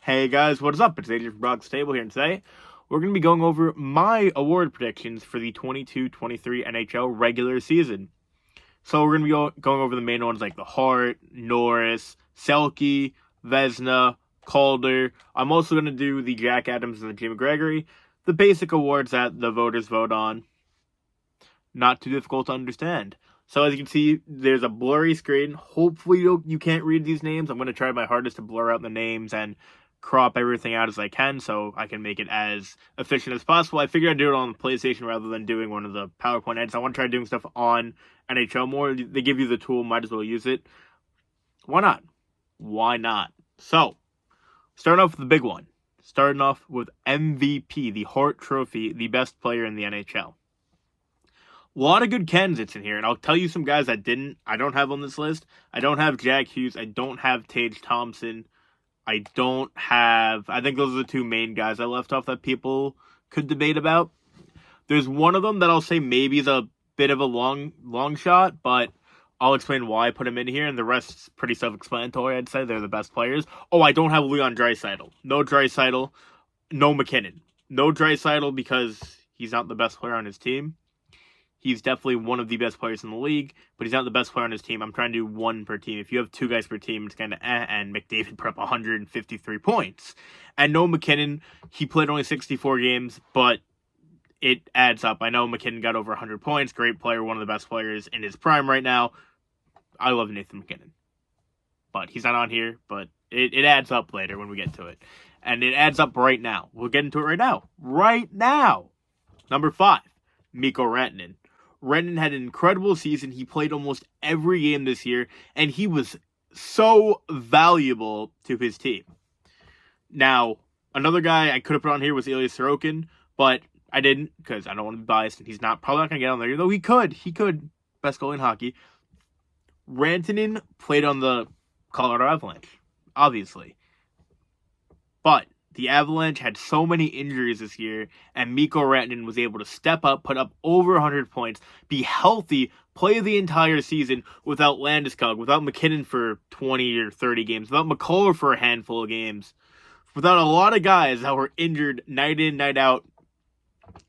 Hey guys, what is up? It's AJ from Brock's Table here, and today we're going to be going over my award predictions for the 22-23 NHL regular season. So we're going to be going over the main ones like the Hart, Norris, Selke, Vezina, Calder. I'm also going to do the Jack Adams and the Jim Gregory, the basic awards that the voters vote on. Not too difficult to understand. So as you can see, there's a blurry screen. Hopefully you can't read these names. I'm going to try my hardest to blur out the names and crop everything out as I can so I can make it as efficient as possible. I figured I'd do it on the PlayStation rather than doing one of the PowerPoint edits. I want to try doing stuff on NHL more. They give you the tool, might as well use it. Why not? Why not? So, starting off with the big one. Starting off with MVP, the Hart Trophy, the best player in the NHL. A lot of good candidates in here, and I'll tell you some guys I don't have on this list. I don't have Jack Hughes. I don't have Tage Thompson. I think those are the two main guys I left off that people could debate about. There's one of them that I'll say maybe is a bit of a long shot, but I'll explain why I put him in here, and the rest's pretty self-explanatory, I'd say. They're the best players. Oh, I don't have Leon Draisaitl. No Draisaitl. No McKinnon. No Draisaitl because he's not the best player on his team. He's definitely one of the best players in the league, but he's not the best player on his team. I'm trying to do one per team. If you have two guys per team, it's kind of and McDavid put up 153 points. And no McKinnon, he played only 64 games, but it adds up. I know McKinnon got over 100 points. Great player, one of the best players in his prime right now. I love Nathan McKinnon. But he's not on here, but it adds up later when we get to it. And it adds up right now. We'll get into it right now. Right now! Number 5, Mikko Rantanen. Rantanen had an incredible season. He played almost every game this year, and he was so valuable to his team. Now, another guy I could have put on here was Ilya Sorokin, but I didn't because I don't want to be biased, and he's probably not going to get on there, though he could. He could. Best goalie in hockey. Rantanen played on the Colorado Avalanche, obviously. But the Avalanche had so many injuries this year, and Mikko Rantanen was able to step up, put up over 100 points, be healthy, play the entire season without Landeskog, without McKinnon for 20 or 30 games, without McCullough for a handful of games, without a lot of guys that were injured night in, night out.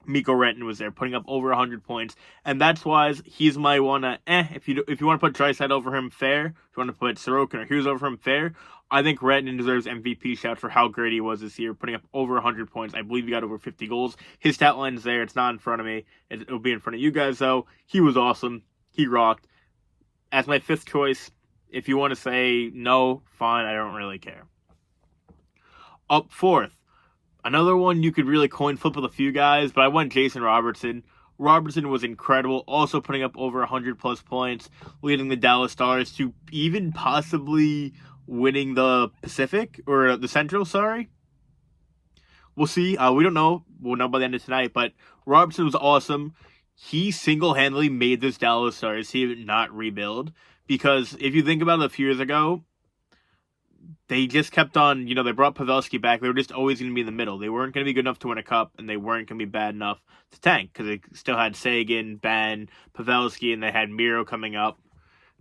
Mikko Rantanen was there, putting up over 100 points, and that's why he's my one. If you want to put Draisaitl over him, fair. If you want to put Sorokin or Hughes over him, fair. I think Rantanen deserves MVP shout for how great he was this year, putting up over 100 points. I believe he got over 50 goals. His stat line's there. It's not in front of me. It'll be in front of you guys, though. He was awesome. He rocked. As my 5th choice, if you want to say no, fine. I don't really care. Up 4th. Another one you could really coin flip with a few guys, but I went Jason Robertson. Robertson was incredible, also putting up over 100-plus points, leading the Dallas Stars to even possibly winning the Pacific, or the Central, sorry. We'll see. We don't know. We'll know by the end of tonight, but Robertson was awesome. He single-handedly made this Dallas Stars team not rebuild, because if you think about it a few years ago, they just kept on, they brought Pavelski back. They were just always going to be in the middle. They weren't going to be good enough to win a cup, and they weren't going to be bad enough to tank, because they still had Sagan, Ben, Pavelski, and they had Miro coming up.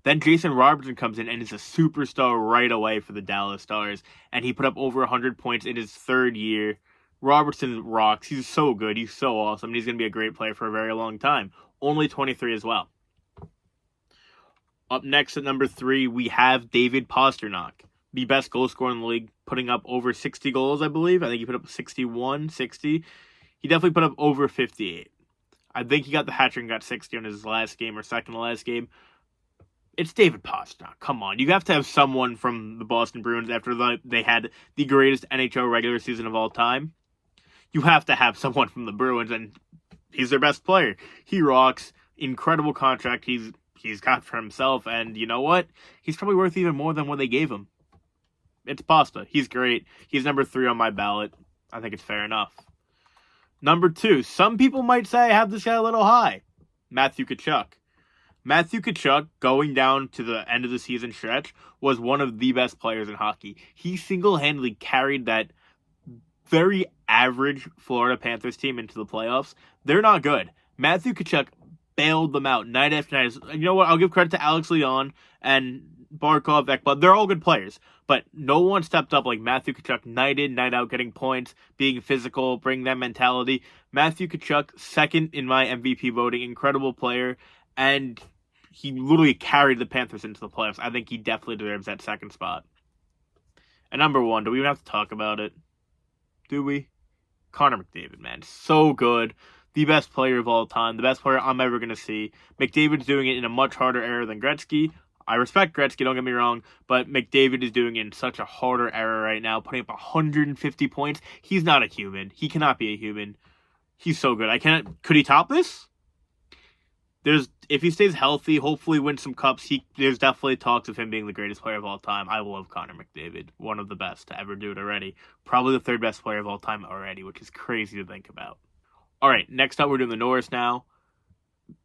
Then Jason Robertson comes in and is a superstar right away for the Dallas Stars, and he put up over 100 points in his 3rd year. Robertson rocks. He's so good. He's so awesome. He's going to be a great player for a very long time. Only 23 as well. Up next at number 3, we have David Pastrnak, the best goal scorer in the league, putting up over 60 goals, I believe. I think he put up 61, 60. He definitely put up over 58. I think he got the hat trick and got 60 on his last game or second to last game. It's David Pastrnak. Come on. You have to have someone from the Boston Bruins after they had the greatest NHL regular season of all time. You have to have someone from the Bruins, and he's their best player. He rocks. Incredible contract he's got for himself, and you know what? He's probably worth even more than what they gave him. It's Pasta. He's great. He's number 3 on my ballot. I think it's fair enough. Number 2. Some people might say I have this guy a little high. Matthew Tkachuk. Matthew Tkachuk, going down to the end of the season stretch, was one of the best players in hockey. He single-handedly carried that very average Florida Panthers team into the playoffs. They're not good. Matthew Tkachuk bailed them out night after night. You know what? I'll give credit to Alex Leon and Barkov, Ekblad, they're all good players. But no one stepped up like Matthew Tkachuk, night in, night out, getting points, being physical, bringing that mentality. Matthew Tkachuk, second in my MVP voting, incredible player, and he literally carried the Panthers into the playoffs. I think he definitely deserves that second spot. And number one, do we even have to talk about it? Do we? Connor McDavid, man. So good. The best player of all time. The best player I'm ever going to see. McDavid's doing it in a much harder era than Gretzky. I respect Gretzky, don't get me wrong, but McDavid is doing it in such a harder era right now, putting up 150 points. He's not a human. He cannot be a human. He's so good. Could he top this? If he stays healthy, hopefully wins some cups, there's definitely talks of him being the greatest player of all time. I love Connor McDavid. One of the best to ever do it already. Probably the third best player of all time already, which is crazy to think about. All right, next up we're doing the Norris now.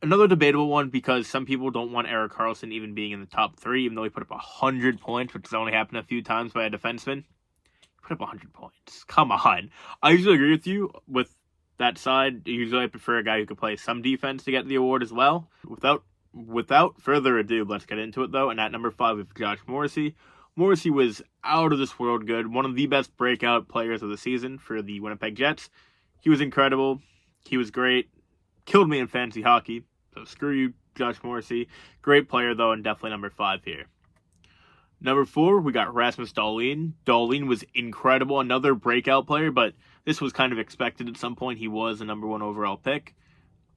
Another debatable one because some people don't want Erik Karlsson even being in the top 3, even though he put up 100 points, which has only happened a few times by a defenseman. He put up 100 points. Come on. I usually agree with you with that side. Usually I prefer a guy who could play some defense to get the award as well. Without further ado, let's get into it though. And at number 5 we have Josh Morrissey. Morrissey was out of this world good. One of the best breakout players of the season for the Winnipeg Jets. He was incredible. He was great. Killed me in fantasy hockey. So screw you, Josh Morrissey. Great player though, and definitely number 5 here. Number 4, we got Rasmus Dahlin. Dahlin was incredible. Another breakout player, but this was kind of expected at some point. He was a number 1 overall pick.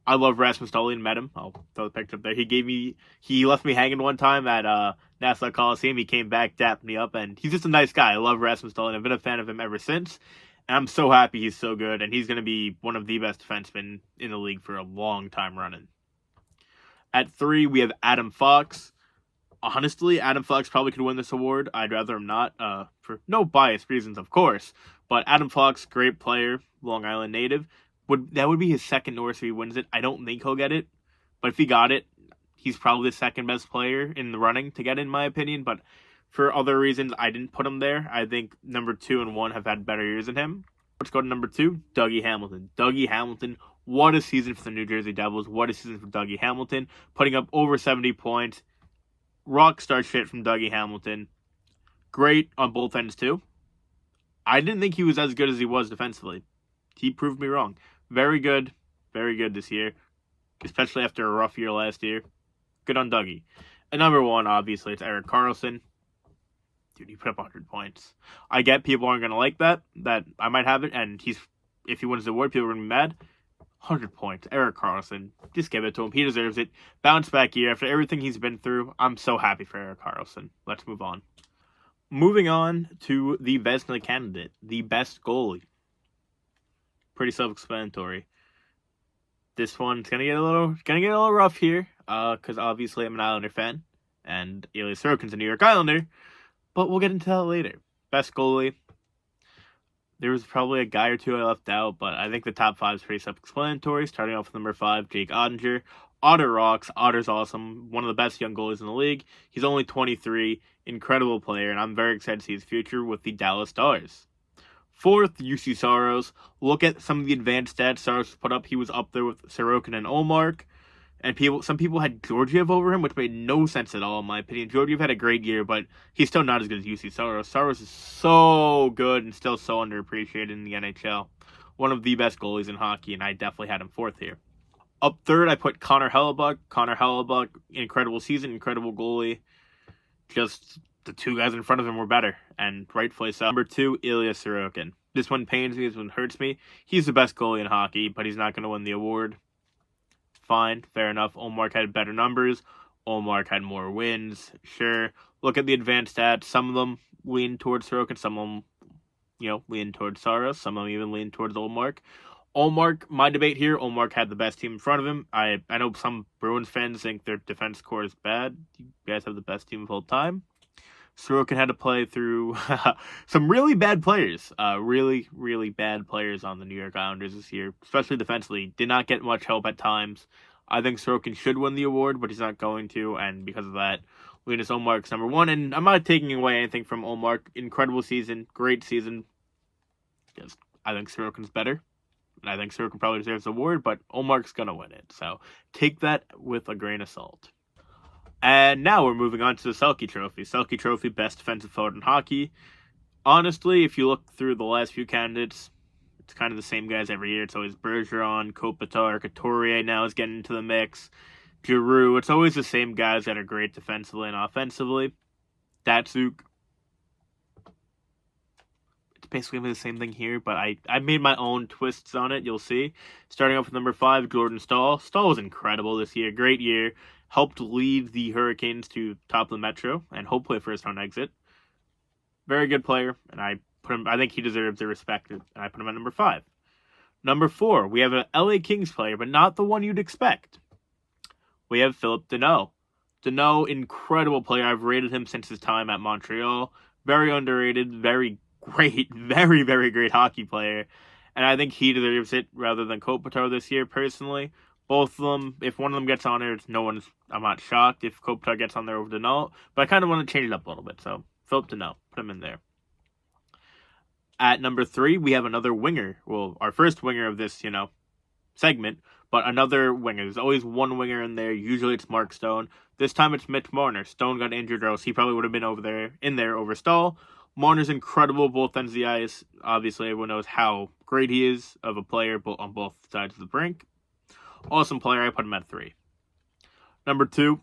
I love Rasmus Dahlin. Met him. I'll throw the picture up there. He left me hanging one time at Nassau Coliseum. He came back, dapped me up, and he's just a nice guy. I love Rasmus Dahlin. I've been a fan of him ever since. And I'm so happy he's so good, and he's going to be one of the best defensemen in the league for a long time running. At 3, we have Adam Fox. Honestly, Adam Fox probably could win this award. I'd rather him not, for no biased reasons, of course. But Adam Fox, great player, Long Island native. That would be his second Norris if he wins it. I don't think he'll get it, but if he got it, he's probably the second best player in the running to get it, in my opinion. But for other reasons, I didn't put him there. I think number 2 and 1 have had better years than him. Let's go to number 2, Dougie Hamilton. Dougie Hamilton, what a season for the New Jersey Devils. What a season for Dougie Hamilton. Putting up over 70 points. Rock star shit from Dougie Hamilton. Great on both ends, too. I didn't think he was as good as he was defensively. He proved me wrong. Very good this year. Especially after a rough year last year. Good on Dougie. And number 1, obviously, it's Erik Karlsson. Dude, he put up 100 points. I get people aren't going to like that I might have it, and if he wins the award, people are going to be mad. 100 points. Erik Karlsson. Just give it to him. He deserves it. Bounce back year after everything he's been through. I'm so happy for Erik Karlsson. Let's move on. Moving on to the Vezina candidate, the best goalie. Pretty self-explanatory. This one's gonna get a little rough here, because obviously I'm an Islander fan, and Ilya Sorokin's a New York Islander. But we'll get into that later. Best goalie. There was probably a guy or two I left out, but I think the top 5 is pretty self-explanatory. Starting off with number 5, Jake Ottinger. Otter rocks. Otter's awesome. One of the best young goalies in the league. He's only 23. Incredible player, and I'm very excited to see his future with the Dallas Stars. 4th, UC Saros. Look at some of the advanced stats Saros put up. He was up there with Sorokin and Ullmark. And some people had Georgiev over him, which made no sense at all, in my opinion. Georgiev had a great year, but he's still not as good as UC Saros. Saros is so good and still so underappreciated in the NHL. One of the best goalies in hockey, and I definitely had him 4th here. Up 3rd, I put Connor Hellebuyck. Connor Hellebuyck, incredible season, incredible goalie. Just the 2 guys in front of him were better, and rightfully so. Number 2, Ilya Sorokin. This one pains me, this one hurts me. He's the best goalie in hockey, but he's not going to win the award. Fine, fair enough. Ullmark had better numbers. Ullmark had more wins. Sure. Look at the advanced stats. Some of them lean towards Sorokin. Some of them, lean towards Saros. Some of them even lean towards Ullmark. Ullmark, my debate here, Ullmark had the best team in front of him. I know some Bruins fans think their defense core is bad. You guys have the best team of all time. Sorokin had to play through some really bad players. Really, really bad players on the New York Islanders this year, especially defensively. Did not get much help at times. I think Sorokin should win the award, but he's not going to, and because of that, Linus Ullmark's number 1. And I'm not taking away anything from Ullmark. Incredible season, great season. I think Sorokin's better. And I think Sorokin probably deserves the award, but Ullmark's going to win it. So take that with a grain of salt. And now we're moving on to the Selke Trophy. Selke Trophy, best defensive forward in hockey. Honestly, if you look through the last few candidates, it's kind of the same guys every year. It's always Bergeron, Kopitar, Couturier now is getting into the mix. Giroux. It's always the same guys that are great defensively and offensively. Datsuk. It's basically the same thing here, but I made my own twists on it, you'll see. Starting off with number 5, Jordan Staal. Staal was incredible this year. Great year. Helped lead the Hurricanes to top of the Metro and hopefully a first-round exit. Very good player, and I think he deserves the respect, and I put him at number 5. Number 4, we have an LA Kings player, but not the one you'd expect. We have Phillip Danault. Danault, incredible player. I've rated him since his time at Montreal. Very underrated, very great, very, very great hockey player. And I think he deserves it rather than Kopitar this year, personally. Both of them, if one of them gets on there, I'm not shocked if Kopitar gets on there over Danault. But I kind of want to change it up a little bit, so Phillip Danault, put him in there. At number 3, we have another winger. Well, our first winger of this, segment, but another winger. There's always one winger in there. Usually it's Mark Stone. This time it's Mitch Marner. Stone got injured, or else he probably would have been in there over Staal. Marner's incredible both ends of the ice. Obviously, everyone knows how great he is of a player on both sides of the brink. Awesome player. I put him at 3. Number 2,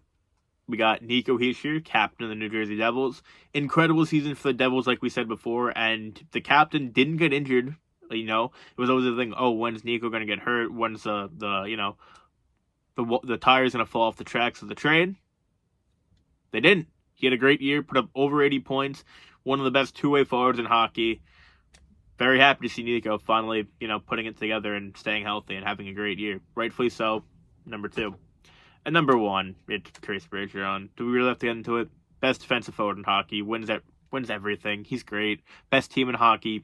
we got Nico Hischier, captain of the New Jersey Devils. Incredible season for the Devils, like we said before, and the captain didn't get injured. It was always the thing, when's Nico going to get hurt? When's the tire's going to fall off the tracks of the trade? They didn't. He had a great year, put up over 80 points, one of the best two-way forwards in hockey. Very happy to see Nico finally, putting it together and staying healthy and having a great year. Rightfully so, number 2. And number 1, it's Chris Bergeron. Do we really have to get into it? Best defensive forward in hockey, wins everything. He's great. Best team in hockey.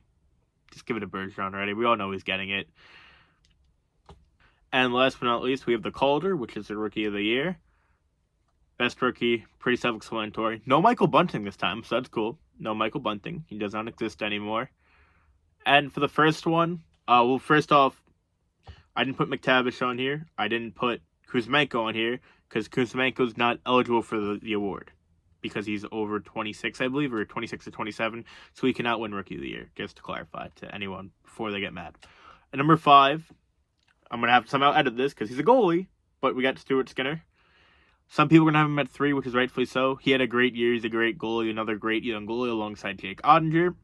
Just give it to Bergeron already. We all know he's getting it. And last but not least, we have the Calder, which is the Rookie of the Year. Best rookie, pretty self-explanatory. No Michael Bunting this time, so that's cool. No Michael Bunting. He does not exist anymore. And for the first one, first off, I didn't put McTavish on here. I didn't put Kuzmenko on here, because Kuzmenko's not eligible for the award. Because he's over 26, I believe, or 26 to 27, so he cannot win Rookie of the Year, just to clarify to anyone before they get mad. And number 5, I'm going to have to somehow edit this, because he's a goalie, but we got Stuart Skinner. Some people are going to have him at 3, which is rightfully so. He had a great year, he's a great goalie, another great young goalie alongside Jake Ottinger.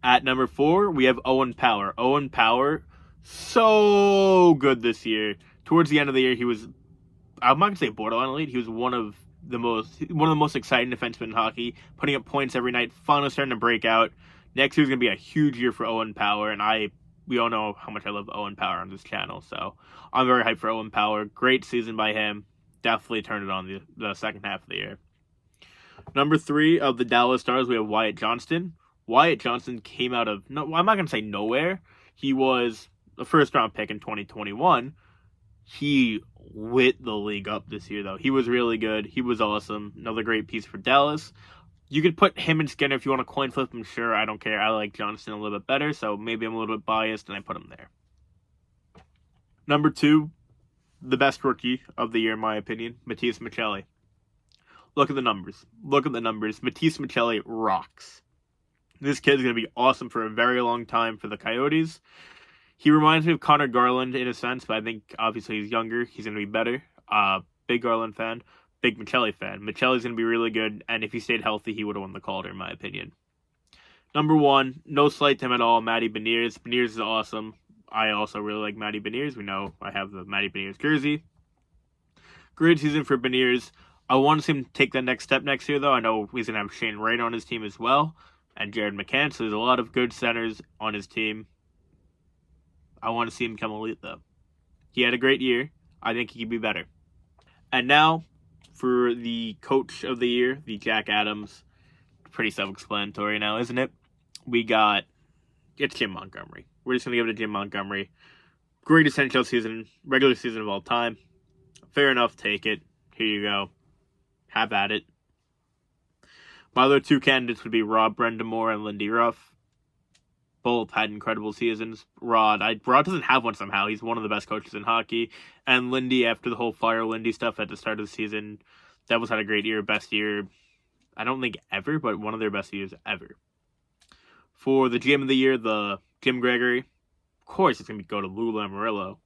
At number 4, we have Owen Power. Owen Power, so good this year. Towards the end of the year, he was, I'm not going to say borderline elite, he was one of the most exciting defensemen in hockey, putting up points every night, finally starting to break out. Next year's going to be a huge year for Owen Power, and we all know how much I love Owen Power on this channel, so I'm very hyped for Owen Power. Great season by him. Definitely turned it on the second half of the year. Number 3 of the Dallas Stars, we have WYATT Johnston. WYATT Johnston came out of, I'm not going to say nowhere. He was a first-round pick in 2021. He lit the league up this year, though. He was really good. He was awesome. Another great piece for Dallas. You could put him and Skinner if you want to coin flip him. Sure, I don't care. I like Johnston a little bit better, so maybe I'm a little bit biased, and I put him there. Number 2, the best rookie of the year, in my opinion, Matias Maccelli. Look at the numbers. Matias Maccelli rocks. This kid's going to be awesome for a very long time for the Coyotes. He reminds me of Connor Garland in a sense, but I think obviously he's younger. He's going to be better. Big Garland fan. Big Maccelli fan. Maccelli's going to be really good, and if he stayed healthy, he would have won the Calder, in my opinion. Number 1, no slight to him at all, Matty Beniers. Beniers is awesome. I also really like Matty Beniers. We know I have the Matty Beniers jersey. Great season for Beniers. I want to see him take that next step next year, though. I know he's going to have Shane Wright on his team as well, and Jared McCann, so there's a lot of good centers on his team. I want to see him become elite, though. He had a great year. I think he could be better. And now, for the Coach of the Year, the Jack Adams. Pretty self-explanatory now, isn't it? It's Jim Montgomery. We're just going to give it to Jim Montgomery. Greatest NHL season, regular season of all time. Fair enough, take it. Here you go. Have at it. My other 2 candidates would be Rob Brendamore and Lindy Ruff. Both had incredible seasons. Rod doesn't have one somehow. He's one of the best coaches in hockey. And Lindy, after the whole Fire Lindy stuff at the start of the season, Devils had a great year, best year, I don't think ever, but one of their best years ever. For the GM of the year, the Jim Gregory, of course it's going to go to Lou Lamoriello.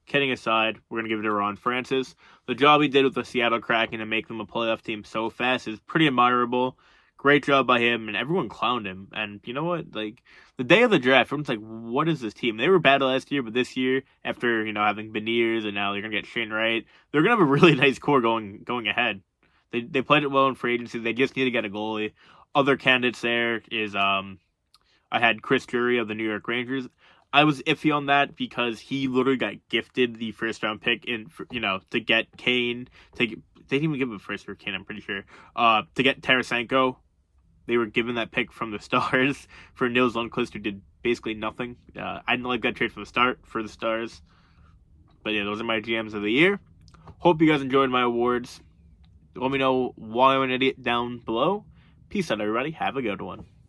Kidding aside, we're going to give it to Ron Francis. The job he did with the Seattle Kraken to make them a playoff team so fast is pretty admirable. Great job by him, and everyone clowned him. And you know what? Like, the day of the draft, everyone's like, what is this team? They were bad last year, but this year, after, having Beniers and now they're going to get Shane Wright, they're going to have a really nice core going ahead. They played it well in free agency. They just need to get a goalie. Other candidates there is, I had Chris Drury of the New York Rangers. I was iffy on that because he literally got gifted the first-round pick to get Kane. They didn't even give him a first for Kane, I'm pretty sure. To get Tarasenko. They were given that pick from the Stars for Nils Lundkvist, who did basically nothing. I didn't like that trade from the start for the Stars. But yeah, those are my GMs of the year. Hope you guys enjoyed my awards. Let me know why I'm an idiot down below. Peace out, everybody. Have a good one.